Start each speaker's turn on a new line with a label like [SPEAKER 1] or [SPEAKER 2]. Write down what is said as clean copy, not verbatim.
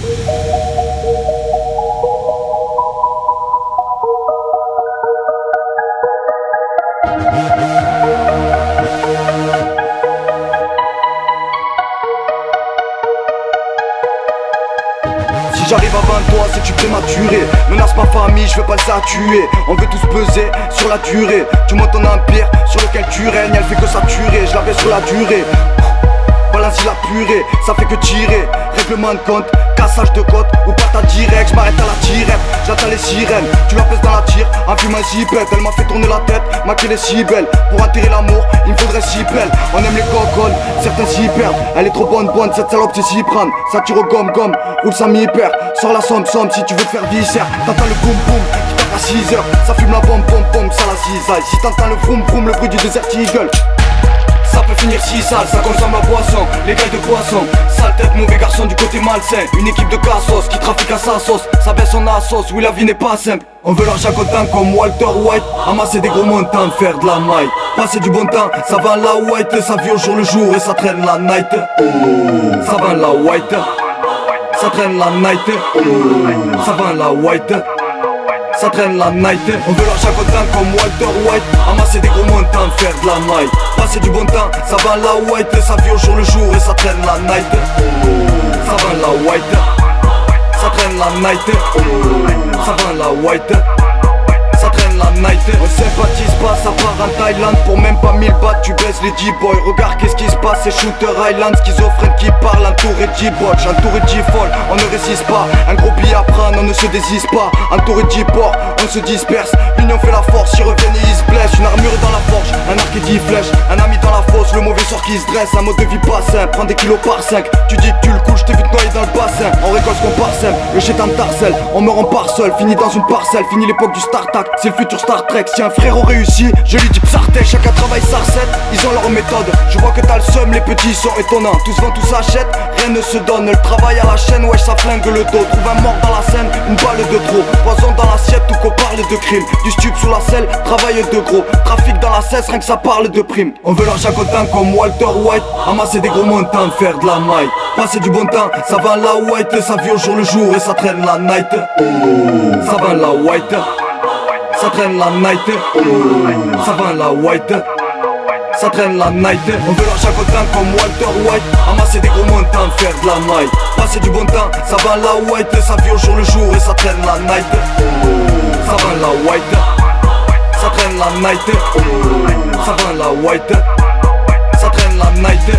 [SPEAKER 1] Si j'arrive à 23, c'est que tu prématuré. Menace ma famille, je veux pas le tuer. On veut tous peser sur la durée. Tu montes ton empire sur lequel tu règnes. Elle fait que saturer, je la baisse sur la durée. Balance la purée, ça fait que tirer. Règlement de compte, cassage de côte ou pas ta direct. J'm'arrête à la tirette, j'attends les sirènes. Tu la pèses dans la tire, un film un zipette. Elle m'a fait tourner la tête, ma qu'elle est si belle. Pour enterrer l'amour, il me faudrait si belle. On aime les cocones, certains s'y perdent. Elle est trop bonne, cette salope c'est s'y prendre. Ça tire au gomme, roule ça m'hyper. Sors la somme si tu veux te faire viscère. T'entends le boum boum qui tape à 6h. Ça fume la bombe, ça la cisaille. Si t'entends le vroom vroom, le bruit du Desert Eagle. Ça peut finir si sale, ça consomme la boisson, les gars de poisson. Sale tête, mauvais garçon du côté malsain. Une équipe de cassos qui trafique à sa sauce. Ça baisse son assos, oui la vie n'est pas simple. On veut l'argent content comme Walter White. Amasser des gros montants, faire de la maille. Passer du bon temps, ça va la white. Ça vit au jour le jour et ça traîne la night. Ça va la white. Ça traîne la night. Ça va la white. Ça traîne la night. On veut l'argent content comme Walter White. Amasser des gros montants, faire de la maille. Passer du bon temps, ça va la white. Ça vit au jour le jour et ça traîne la night. Ça va la white. Ça traîne la night. Ça va la white. Ça traîne la night. On sympathise pas, ça part en Thaïlande. Pour même pas 1000 bahts, tu baisses les G-boys. Regarde qu'est-ce qui se passe, c'est Shooter Island. Schizophrène qui parle, entouré de G-botch. Entouré de G-fall, on ne résiste pas. Un gros billet à prendre, on ne se désiste pas. Entouré de G-port, on se disperse. L'union fait la force, j'y reviens et il se blesse. Une armure dans la forge, un arc et 10 flèches. Un ami dans la fosse, le mauvais sort qui se dresse. Un mode de vie pas sain, prends des kilos par 5. Tu dis que tu le couches, je t'ai vite noyé dans le bassin. On récolte ce qu'on parsème, le chétan tarcelle. On meurt en parcelle, fini dans une parcelle. Fini l'époque du StarTac, c'est le futur Star Trek. Si un frérot réussit, je lui dis psartec. Chacun travaille sa recette, ils ont leur méthode. Je vois que t'as le seum, les petits sont étonnants. Tous vendent, tous achètent, rien ne se donne. Le travail à la chaîne, wesh ça flingue le dos. Trouve un mort dans la scène, une balle de trop. Poison dans l'assiette, tout qu'on parle de crime. Du stup sous la selle, travail de gros. Trafic dans la cesse, rien que ça parle de prime. On veut l'argent content comme Walter White. Amasser des gros montants, faire de la maille. Passer du bon temps, ça va la white. Ça vit au jour le jour et ça traîne la night. Ça va la white. Ça traîne la night. Ça va la white. Ça traîne la night. On veut l'argent content comme Walter White. Amasser des gros montants, faire de la maille. Passer du bon temps, ça va la white. Ça vit au jour le jour et ça traîne la night. Ça va la white. Ça traîne la night. Ça va la white. Ça traîne la night.